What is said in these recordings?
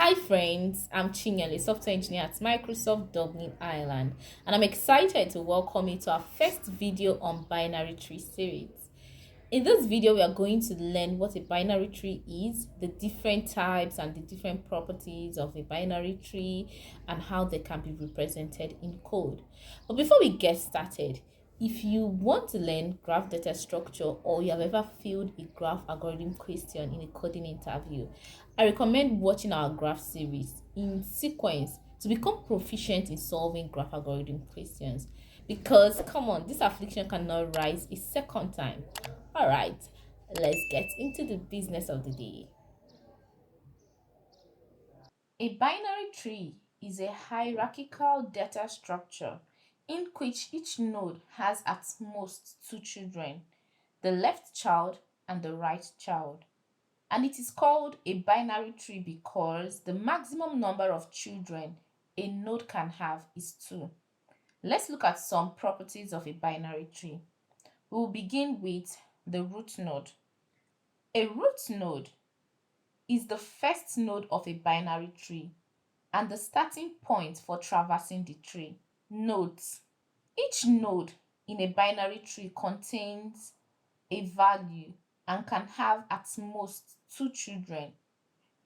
Hi friends, I'm Chinyele, software engineer at Microsoft Dublin, Ireland, and I'm excited to welcome you to our first video on binary tree series. In this video, we are going to learn what a binary tree is, the different types and the different properties of a binary tree, and how they can be represented in code. But before we get started, if you want to learn graph data structure or you have ever filled a graph algorithm question in a coding interview, I recommend watching our graph series in sequence to become proficient in solving graph algorithm questions. Because, come on, this affliction cannot rise a second time. Alright, let's get into the business of the day. A binary tree is a hierarchical data structure in which each node has at most two children, the left child and the right child. And it is called a binary tree because the maximum number of children a node can have is 2. Let's look at some properties of a binary tree. We will begin with the root node. A root node is the first node of a binary tree and the starting point for traversing the tree. Nodes. Each node in a binary tree contains a value and can have at most two children,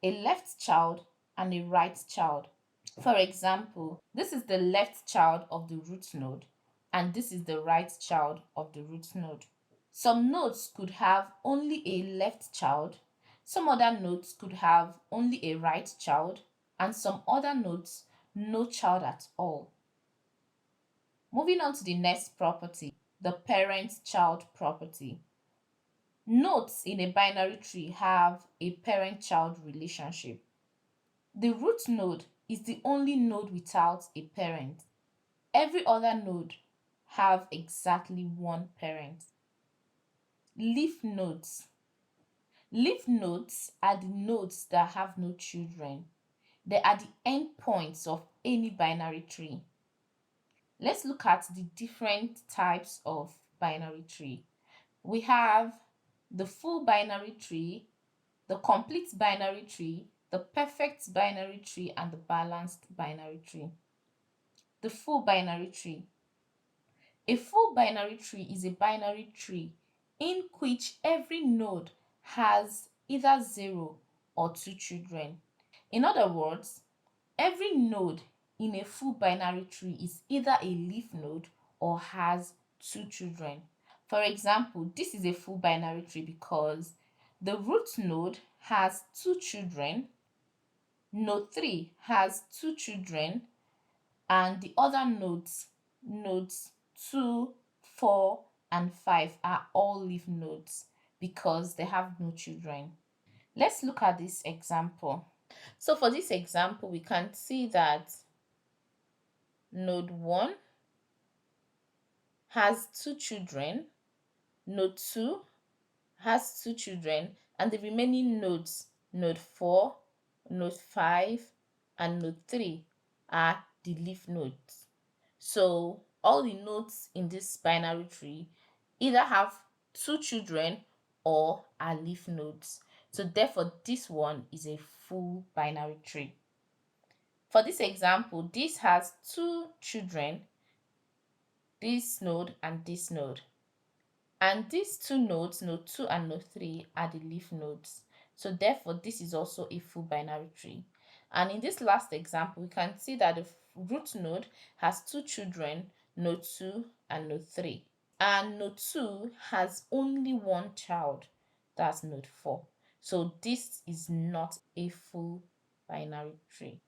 a left child and a right child. For example, this is the left child of the root node and this is the right child of the root node. Some nodes could have only a left child, some other nodes could have only a right child, and some other nodes no child at all. Moving on to the next property, the parent-child property. Nodes in a binary tree have a parent-child relationship. The root node is the only node without a parent. Every other node have exactly one parent. Leaf nodes. Leaf nodes are the nodes that have no children. They are the endpoints of any binary tree. Let's look at the different types of binary tree. We have the full binary tree, the complete binary tree, the perfect binary tree, and the balanced binary tree. The full binary tree. A full binary tree is a binary tree in which every node has either 0 or 2 children. In other words, every node in a full binary tree is either a leaf node or has 2 children. For example, this is a full binary tree because the root node has 2 children, node 3 has 2 children, and the other nodes 2, 4, and 5 are all leaf nodes because they have no children. Let's look at this example. So for this example, we can see that node 1 has 2 children, node 2 has 2 children, and the remaining nodes, node 4, node 5, and node 3 are the leaf nodes. So all the nodes in this binary tree either have 2 children or are leaf nodes. So therefore, this one is a full binary tree. For this example, this has 2 children, this node and this node. And these two nodes, node 2 and node 3, are the leaf nodes. So therefore, this is also a full binary tree. And in this last example, we can see that the root node has 2 children, node 2 and node 3. And node 2 has only one child, that's node 4. So this is not a full binary tree.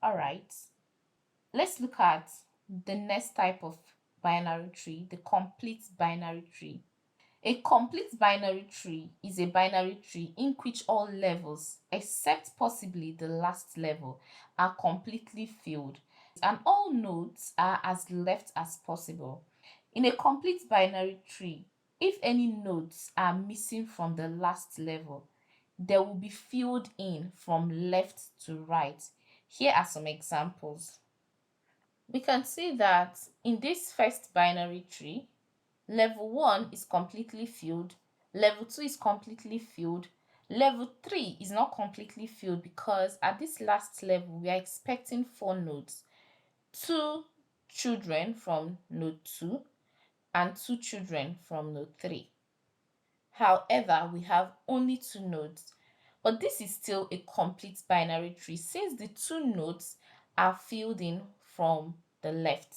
All right, let's look at the next type of binary tree, the complete binary tree. A complete binary tree is a binary tree in which all levels, except possibly the last level, are completely filled and all nodes are as left as possible. In a complete binary tree, if any nodes are missing from the last level, they will be filled in from left to right. Here are some examples. We can see that in this first binary tree, level 1 is completely filled, level 2 is completely filled, Level 3 is not completely filled because at this last level, we are expecting 4 nodes. 2 children from node 2 and 2 children from node 3. However, we have only 2 nodes, but this is still a complete binary tree since the 2 nodes are filled in from the left.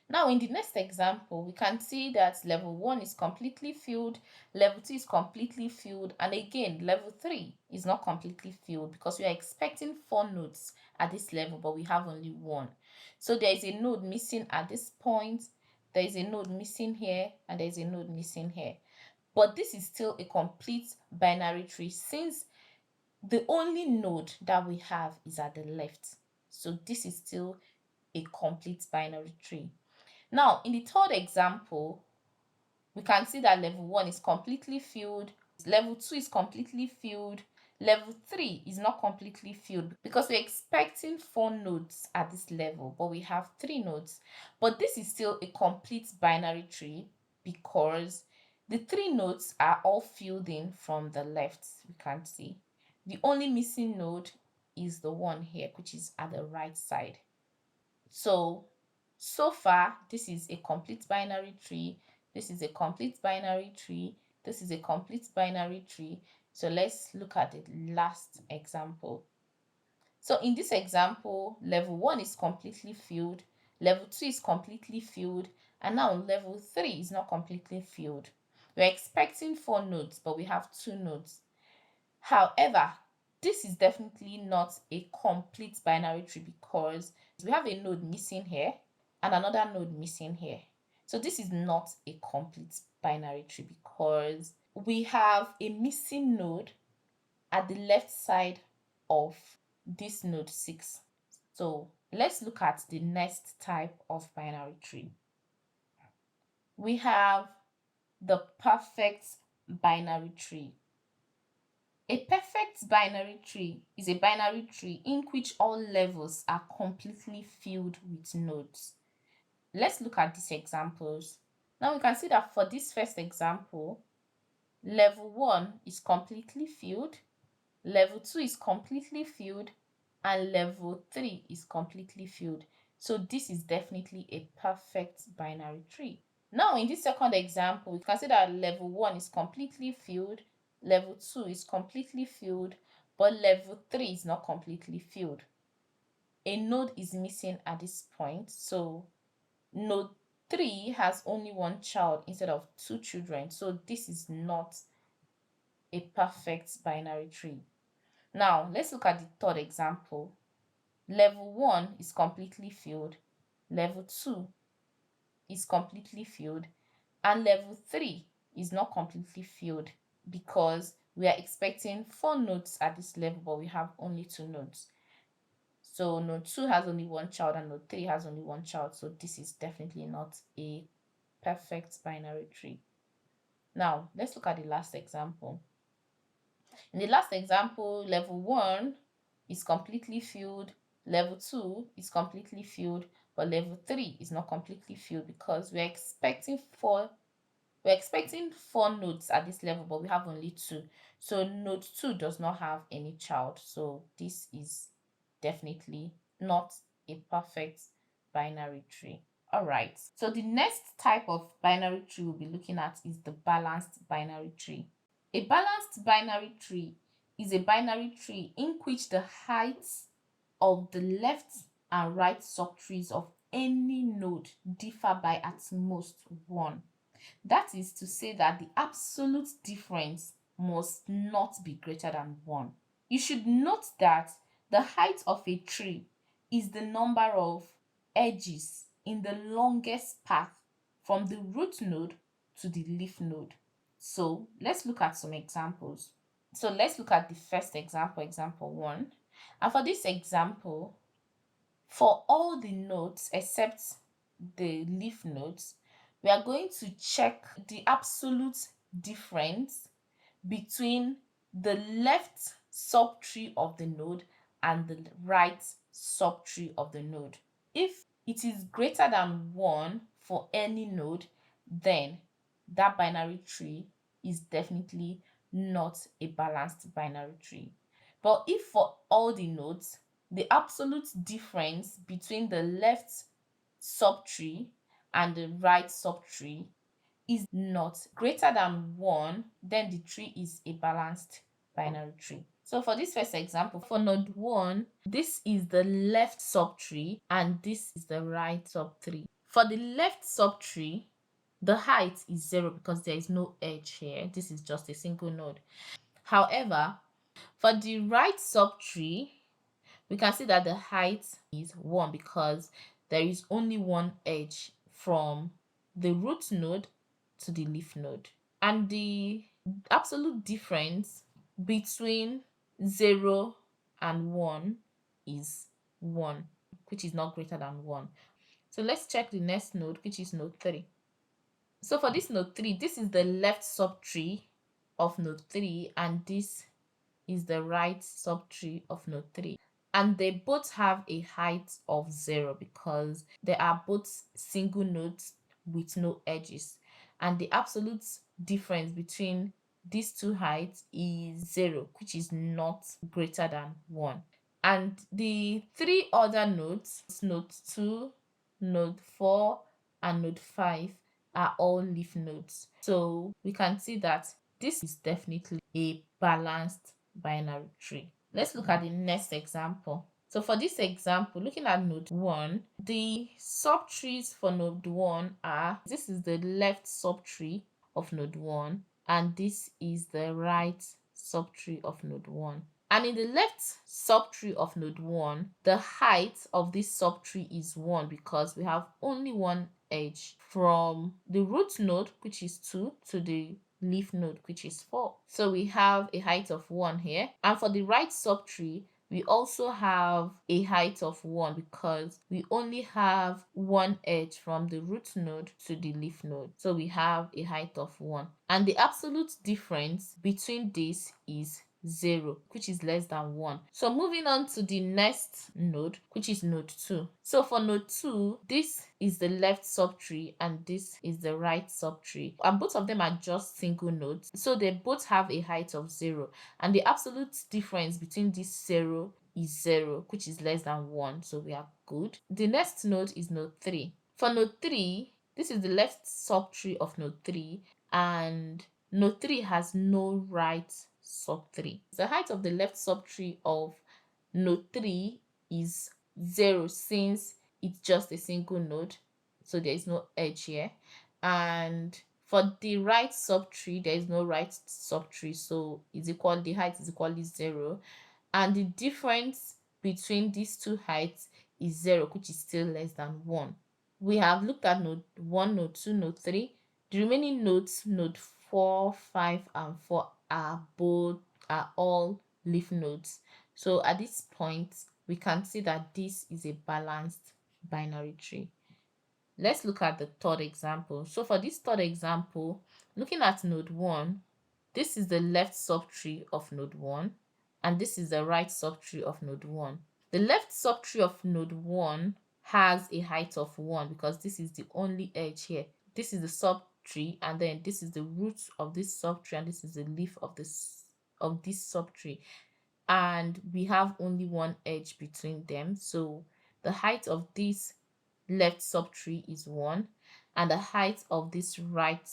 Now, in the next example, we can see that level 1 is completely filled, level 2 is completely filled, and again, level 3 is not completely filled because we are expecting 4 nodes at this level, but we have only 1. So there is a node missing at this point, there is a node missing here, and there is a node missing here. But this is still a complete binary tree since the only node that we have is at the left. So this is still a complete binary tree. Now, in the third example, we can see that level 1 is completely filled, level 2 is completely filled, level 3 is not completely filled because we're expecting 4 nodes at this level, but we have 3 nodes. But this is still a complete binary tree because the 3 nodes are all filled in from the left, we can see. The only missing node is the one here, which is at the right side. So far, this is a complete binary tree. This is a complete binary tree. This is a complete binary tree. So let's look at the last example. So in this example, level 1 is completely filled, level 2 is completely filled, and now level 3 is not completely filled. We're expecting 4 nodes, but we have 2 nodes. However, this is definitely not a complete binary tree because we have a node missing here and another node missing here. So this is not a complete binary tree because we have a missing node at the left side of this node 6. So let's look at the next type of binary tree. We have the perfect binary tree. A perfect binary tree is a binary tree in which all levels are completely filled with nodes. Let's look at these examples. Now we can see that for this first example, level 1 is completely filled, level 2 is completely filled, and level 3 is completely filled. So this is definitely a perfect binary tree. Now in this second example, we can see that level 1 is completely filled, level 2 is completely filled, but level 3 is not completely filled. A node is missing at this point, so node 3 has only 1 child instead of 2 children, so this is not a perfect binary tree. Now let's look at the third example. Level 1 is completely filled, level 2 is completely filled, and level 3 is not completely filled because we are expecting 4 nodes at this level, but we have only 2 nodes. So node 2 has only 1 child and node 3 has only 1 child, so this is definitely not a perfect binary tree. Now let's look at the last example. In the last example, level 1 is completely filled, level 2 is completely filled, but level 3 is not completely filled because we're expecting 4 nodes at this level, but we have only 2. So node 2 does not have any child. So this is definitely not a perfect binary tree. All right. So the next type of binary tree we'll be looking at is the balanced binary tree. A balanced binary tree is a binary tree in which the heights of the left and right subtrees of any node differ by at most 1. That is to say that the absolute difference must not be greater than 1. You should note that the height of a tree is the number of edges in the longest path from the root node to the leaf node. So let's look at some examples. So let's look at the first example, example 1. And for this example, for all the nodes except the leaf nodes, we are going to check the absolute difference between the left subtree of the node and the right subtree of the node. If it is greater than 1 for any node, then that binary tree is definitely not a balanced binary tree. But if for all the nodes, the absolute difference between the left subtree and the right subtree is not greater than 1, then the tree is a balanced binary tree. So for this first example, for node 1, this is the left subtree and this is the right subtree. For the left subtree, the height is 0 because there is no edge here. This is just a single node. However, for the right subtree, we can see that the height is 1 because there is only one edge from the root node to the leaf node. And the absolute difference between 0 and 1 is 1, which is not greater than 1. So let's check the next node, which is node 3. So for this node 3, this is the left subtree of node 3 and this is the right subtree of node 3. And they both have a height of 0 because they are both single nodes with no edges. And the absolute difference between these two heights is 0, which is not greater than 1. And the three other nodes, node 2, node 4, and node 5, are all leaf nodes. So we can see that this is definitely a balanced binary tree. Let's look at the next example. So for this example, looking at node 1, the subtrees for node 1 are, this is the left subtree of node 1 and this is the right subtree of node 1. And in the left subtree of node 1, the height of this subtree is 1 because we have only one edge from the root node, which is 2, to the leaf node, which is 4. So we have a height of 1 here. And for the right subtree, we also have a height of 1 because we only have one edge from the root node to the leaf node. So we have a height of 1. And the absolute difference between this is 0, which is less than 1. So moving on to the next node, which is node 2. So for node 2, this is the left subtree and this is the right subtree. And both of them are just single nodes. So they both have a height of 0. And the absolute difference between this 0 is 0, which is less than 1. So we are good. The next node is node 3. For node 3, this is the left subtree of node 3 and node 3 has no right subtree. The height of the left subtree of node 3 is 0 since it's just a single node, so there is no edge here. And for the right subtree, there is no right subtree, so the height is equally 0. And the difference between these two heights is 0, which is still less than 1. We have looked at node 1, node 2, node 3. The remaining nodes, node 4, 5, and 4 are all leaf nodes. So at this point, we can see that this is a balanced binary tree. Let's look at the third example. So for this third example, looking at node 1, this is the left subtree of node 1 and this is the right subtree of node 1. The left subtree of node 1 has a height of 1 because this is the only edge here. This is the subtree and then this is the root of this subtree and this is the leaf of this subtree. And we have only one edge between them. So the height of this left subtree is 1 and the height of this right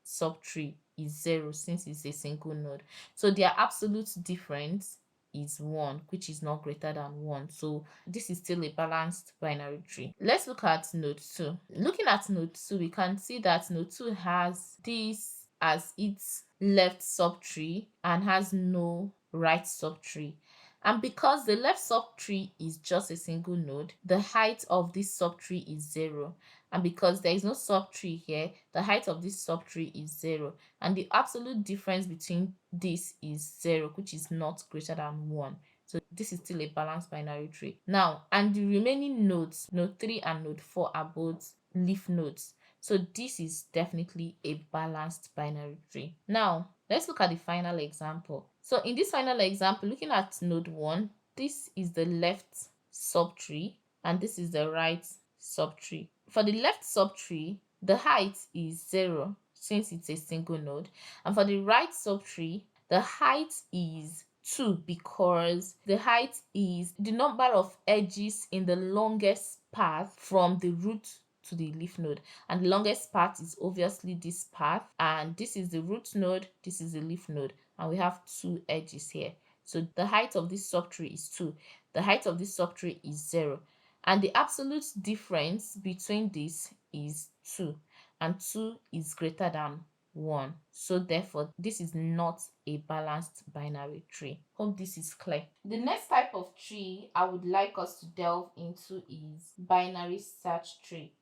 subtree is 0 since it's a single node. So their absolute difference is 1, which is not greater than 1. So this is still a balanced binary tree. Let's look at node 2. Looking at node 2, we can see that node 2 has this as its left subtree and has no right subtree. And because the left subtree is just a single node, the height of this subtree is 0. And because there is no subtree here, the height of this subtree is 0. And the absolute difference between this is 0, which is not greater than 1. So this is still a balanced binary tree. Now, and the remaining nodes, node 3 and node 4, are both leaf nodes. So this is definitely a balanced binary tree. Now, let's look at the final example. So in this final example, looking at node 1, this is the left subtree and this is the right subtree. For the left subtree, the height is 0 since it's a single node. And for the right subtree, The height is 2 because the height is the number of edges in the longest path from the root to the leaf node, and the longest path is obviously this path, and this is the root node, this is the leaf node, and we have 2 edges here. So the height of this subtree is 2, the height of this subtree is 0, and the absolute difference between this is 2, and 2 is greater than 1. So therefore, this is not a balanced binary tree. Hope this is clear. The next type of tree I would like us to delve into is binary search tree.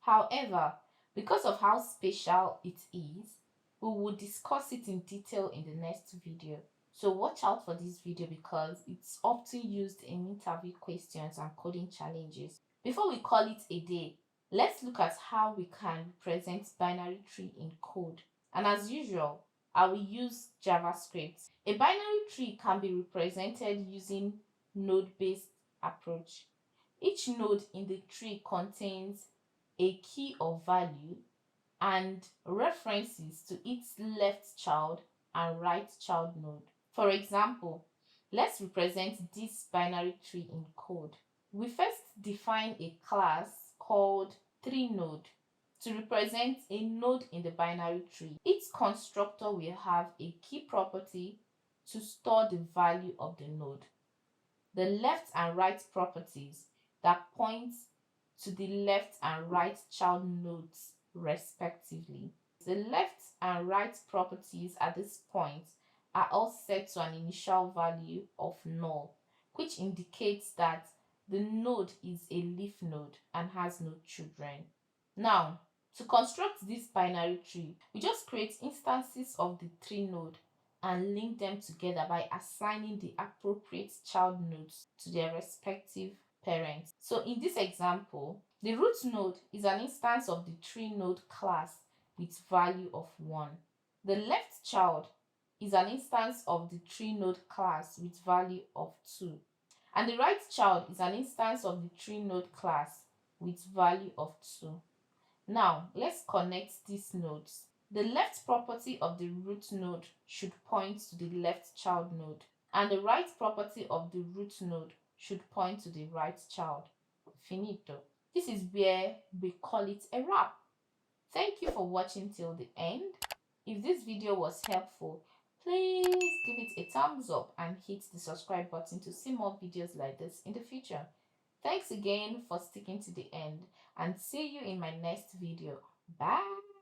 However, because of how special it is, we will discuss it in detail in the next video. So watch out for this video because it's often used in interview questions and coding challenges. Before we call it a day, let's look at how we can represent binary tree in code. And as usual, I will use JavaScript. A binary tree can be represented using node-based approach. Each node in the tree contains a key or value and references to its left child and right child node. For example, let's represent this binary tree in code. We first define a class called TreeNode to represent a node in the binary tree. Its constructor will have a key property to store the value of the node. The left and right properties that point to the left and right child nodes respectively. The left and right properties at this point are all set to an initial value of null, which indicates that the node is a leaf node and has no children. Now, to construct this binary tree, we just create instances of the tree node and link them together by assigning the appropriate child nodes to their respective parents. So in this example, the root node is an instance of the tree node class with value of 1. The left child is an instance of the tree node class with value of 2. And the right child is an instance of the tree node class with value of 2. Now, let's connect these nodes. The left property of the root node should point to the left child node, and the right property of the root node should point to the right child. Finito. This is where we call it a wrap. Thank you for watching till the end. If this video was helpful, please give it a thumbs up and hit the subscribe button to see more videos like this in the future. Thanks again for sticking to the end and see you in my next video. Bye.